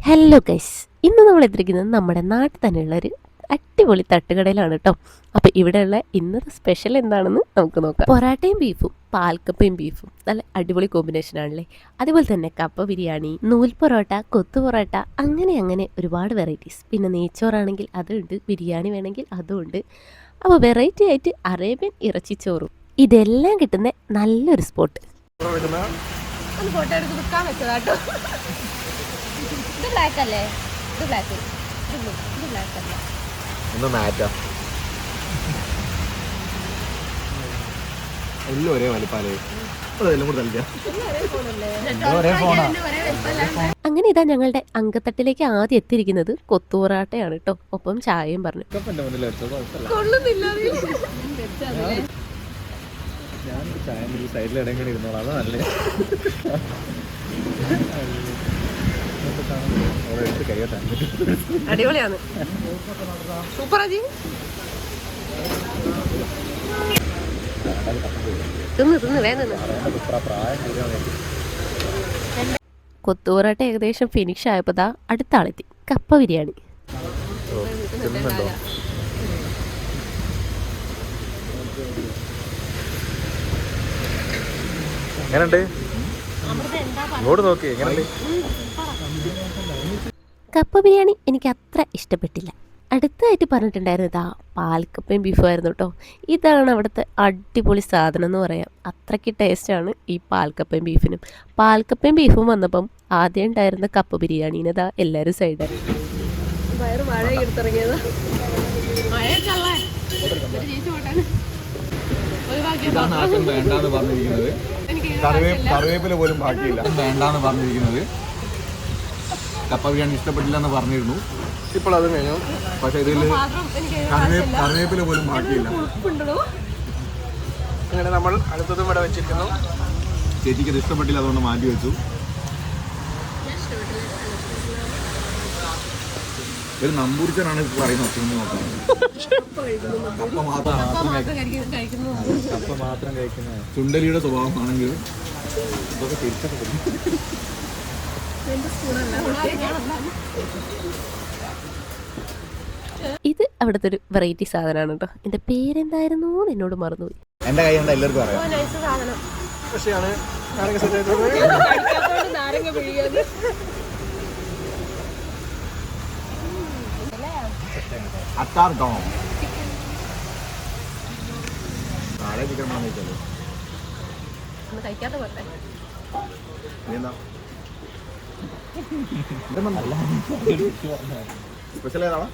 Hello guys, ഇന്ന് നമ്മൾ എത്തിയിരിക്കുന്നത് നമ്മുടെ നാട്ടിൽ തന്നെയുള്ളൊരു അടിപൊളി തട്ടുകടയിലാണ് കേട്ടോ. അപ്പോൾ ഇവിടെയുള്ള ഇന്നത്തെ സ്പെഷ്യൽ എന്താണെന്ന് നമുക്ക് നോക്കാം. പൊറാട്ടയും ബീഫും പാൽക്കപ്പയും ബീഫും നല്ല അടിപൊളി കോമ്പിനേഷൻ ആണല്ലേ. അതുപോലെ തന്നെ കപ്പ ബിരിയാണി, നൂൽ പൊറോട്ട, കൊത്തു പൊറോട്ട, അങ്ങനെ ഒരുപാട് വെറൈറ്റീസ്. പിന്നെ നെയ്ച്ചോറാണെങ്കിൽ അതുണ്ട്, ബിരിയാണി വേണമെങ്കിൽ അതുമുണ്ട്. അപ്പോൾ വെറൈറ്റി ആയിട്ട് അറേബ്യൻ ഇറച്ചിച്ചോറും ഇതെല്ലാം കിട്ടുന്ന നല്ലൊരു സ്പോട്ട്. ഫോട്ടോ എടുത്ത് വിൽക്കാൻ വെച്ചതാട്ടോ. ഇത് ബ്ലാക്ക് അല്ലേ? ഇത് ബ്ലാക്ക്, ഇത് ബ്ലാക്ക് അല്ല. ഒന്ന് മാറ്റാം. എല്ലാം ഒരേ വലിപ്പാലേ. അങ്ങനെ ഇതാ ഞങ്ങളുടെ അങ്കത്തട്ടിലേക്ക് ആദ്യം എത്തിയിരിക്കുന്നത് കൊത്തു പൊറാട്ടയാണ് കേട്ടോ. ഒപ്പം ചായയും പറഞ്ഞു. സൈഡിൽ ഇരുന്നോളാം, അത് നല്ലേ. അടിപൊളിയാണ്, സൂപ്പർ. അജി കൊത്തുപൊറാട്ട ഏകദേശം ഫിനിഷ് ആയപ്പോ ദാ അടുത്ത ആളെത്തി, കപ്പ ബിരിയാണി. കപ്പ ബിരിയാണി എനിക്ക് അത്ര ഇഷ്ടപ്പെട്ടില്ല. അടുത്തായിട്ട് പറഞ്ഞിട്ടുണ്ടായിരുന്നത് പാൽക്കപ്പയും ബീഫും ആയിരുന്നു കേട്ടോ. ഇതാണ് അവിടുത്തെ അടിപൊളി സാധനം എന്ന് പറയാം. അത്രയ്ക്ക് ടേസ്റ്റാണ് ഈ പാൽക്കപ്പയും ബീഫിനും. പാൽക്കപ്പയും ബീഫും വന്നപ്പം ആദ്യം ഉണ്ടായിരുന്ന കപ്പ ബിരിയാണീനതാ എല്ലാവരും സൈഡായി. കറിവേപ്പില പോലും ബാക്കിയില്ല, വേണ്ടാന്ന് പറഞ്ഞിരിക്കുന്നത്. കപ്പ ബിരിയാണി ഇഷ്ടപ്പെട്ടില്ല എന്ന് പറഞ്ഞിരുന്നു, ഇപ്പോൾ അതും കഴിഞ്ഞു. പക്ഷെ ഇതിൽ കറിവേപ്പില പോലും ബാക്കിയില്ല. അങ്ങനെ നമ്മൾ അടുത്തതും ഇവിടെ വെച്ചിരിക്കുന്നു. ചേച്ചിക്ക് ഇത് ഇഷ്ടപ്പെട്ടില്ല, അതുകൊണ്ട് മാറ്റി വെച്ചു. ഒരു നമ്പൂരിച്ചനാണ് പറയുന്നത്. കപ്പ മാത്രം കഴിക്കുന്ന ചുണ്ടലിയുടെ സ്വഭാവമാണെങ്കിൽ ഇതൊക്കെ തിരിച്ചറിയും. ഇത് അവിടുത്തെ ഒരു വെറൈറ്റി സാധനമാണ് കേട്ടോ. എന്റെ പേരെന്തായിരുന്നു എന്നോട് മറന്നുപോയി. എന്റെ കൈ കൊണ്ട് എല്ലാവർക്കും അറിയാം. അച്ചാർ ടോ നാളെ ചിക്കൻ വാങ്ങിച്ചല്ലോ. കഴിക്കാത്ത പോലെ സ്പെഷ്യൽ ഏതാണ്?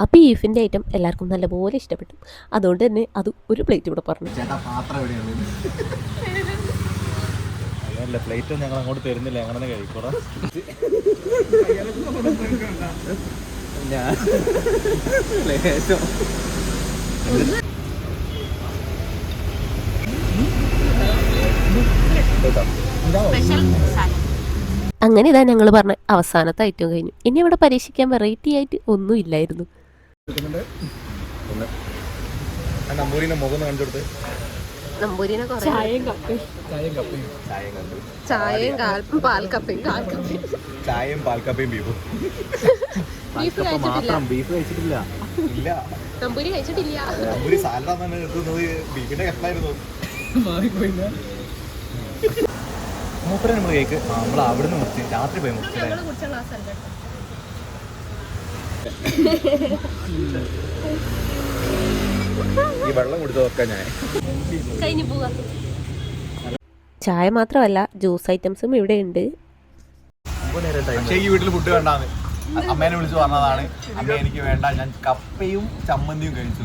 ആ ബീഫിന്റെ ഐറ്റം എല്ലാവർക്കും നല്ലപോലെ ഇഷ്ടപ്പെട്ടു. അതുകൊണ്ട് തന്നെ അത് ഒരു പ്ലേറ്റ് ഇവിടെ പറഞ്ഞു. ചേട്ടാ പാത്രം എവിടെയാണ്? അല്ല, പ്ലേറ്റ് ഞങ്ങൾ അങ്ങോട്ട് തരുന്നില്ല, ഞങ്ങൾ തന്നെ കഴിക്കോടാ. അങ്ങനെ ഇതാ ഞങ്ങൾ പറഞ്ഞ അവസാനത്തെ ഐറ്റം കഴിഞ്ഞു. ഇനി അവിടെ പരീക്ഷിക്കാൻ വെറൈറ്റി ആയിട്ട് ഒന്നും ഇല്ലായിരുന്നു. നമ്പൂരിന്റെ മുഖം കാണിച്ചെടുത്ത് ചായയും പാൽക്കപ്പയും ബീഫും. ബീഫ് കഴിച്ചിട്ടില്ല. ഇല്ല, നമ്പൂരി കഴിച്ചിട്ടില്ല. നമ്പൂരി സാലഡാണ് എടുക്കുന്നത്, ബീഫിന്റെ കഷ്ണായിരുന്നു. മൂപ്പര നമ്മൾ കേക്ക് നമ്മൾ അവിടുന്ന് മുറിച്ച് രാത്രി പോയി മുറിച്ചല്ലേ. ഈ വെള്ളം കുടിച്ചതൊക്കെ ഞാൻ ചായ മാത്രമല്ല ജ്യൂസ് ഐറ്റംസും ഇവിടെ ഉണ്ട്. പക്ഷേ ഈ വീട്ടിൽ ഫുഡ് വേണ്ടാന്ന് അമ്മേനെ വിളിച്ച് പറഞ്ഞതാണ്. അമ്മ എനിക്ക് വേണ്ട, ഞാൻ കപ്പയും ചമ്മന്തിയും കഴിച്ചു.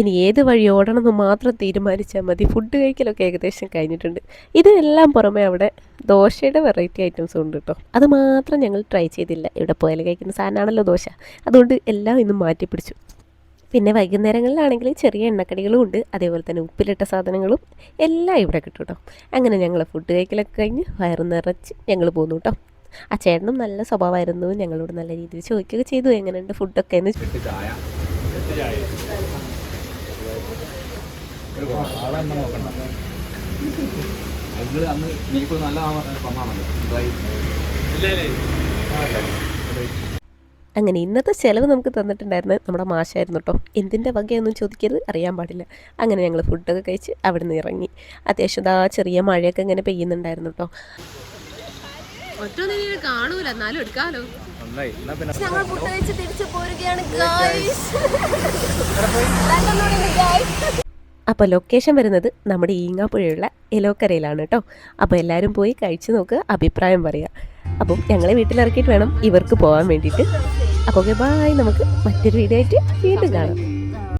ഇനി ഏത് വഴി ഓടണമെന്ന് മാത്രം തീരുമാനിച്ചാൽ മതി. ഫുഡ് കഴിക്കലൊക്കെ ഏകദേശം കഴിഞ്ഞിട്ടുണ്ട്. ഇതിനെല്ലാം പുറമെ അവിടെ ദോശയുടെ വെറൈറ്റി ഐറ്റംസും ഉണ്ട് കേട്ടോ. അത് മാത്രം ഞങ്ങൾ ട്രൈ ചെയ്തില്ല. ഇവിടെ പോയാൽ കഴിക്കുന്ന സാധനമാണല്ലോ ദോശ, അതുകൊണ്ട് എല്ലാം ഇന്നും മാറ്റിപ്പിടിച്ചു. പിന്നെ വൈകുന്നേരങ്ങളിലാണെങ്കിൽ ചെറിയ എണ്ണക്കടികളും ഉണ്ട്, അതേപോലെ തന്നെ ഉപ്പിലിട്ട സാധനങ്ങളും എല്ലാം ഇവിടെ കിട്ടും കേട്ടോ. അങ്ങനെ ഞങ്ങൾ ഫുഡ് കഴിക്കലൊക്കെ കഴിഞ്ഞ് വയറ് നിറച്ച് ഞങ്ങൾ പോന്നു കേട്ടോ. ആ ചേട്ടനും നല്ല സ്വഭാവമായിരുന്നു, ഞങ്ങളോട് നല്ല രീതിയിൽ ചോദിക്കുകയൊക്കെ ചെയ്തു എങ്ങനെയുണ്ട് ഫുഡൊക്കെ എന്ന്. ആളെന്നെ നോക്കണ്ട. അത് അന്ന് ബീഫ് നല്ല വന്നാണല്ലോ ഡ്രൈ. അങ്ങനെ ഇന്നത്തെ ചിലവ് നമുക്ക് തന്നിട്ടുണ്ടായിരുന്നത് നമ്മുടെ മാഷായിരുന്നു കേട്ടോ. എന്തിൻ്റെ വകയൊന്നും ചോദിക്കരുത്, അറിയാൻ പാടില്ല. അങ്ങനെ ഞങ്ങൾ ഫുഡൊക്കെ കഴിച്ച് അവിടെ നിന്ന് ഇറങ്ങി. അത്യാവശ്യം ചെറിയ മഴയൊക്കെ ഇങ്ങനെ പെയ്യുന്നുണ്ടായിരുന്നു കേട്ടോ. ഒറ്റ കാണൂല, എന്നാലും എടുക്കാലോ. ഞങ്ങൾ ഫുഡ് കഴിച്ച് തിരിച്ചു പോരുകയാണ്. അപ്പോൾ ലൊക്കേഷൻ വരുന്നത് നമ്മുടെ ഈങ്ങാപ്പുഴയുള്ള എലോക്കരയിലാണ് കേട്ടോ. അപ്പോൾ എല്ലാവരും പോയി കഴിച്ച് നോക്കുക, അഭിപ്രായം പറയുക. അപ്പം ഞങ്ങളെ വീട്ടിലിറക്കിയിട്ട് വേണം ഇവർക്ക് പോകാൻ വേണ്ടിയിട്ട്. അപ്പോൾ ഓക്കെ, ബായ്. നമുക്ക് മറ്റൊരു വീഡിയോ ആയിട്ട് വീണ്ടും കാണാം.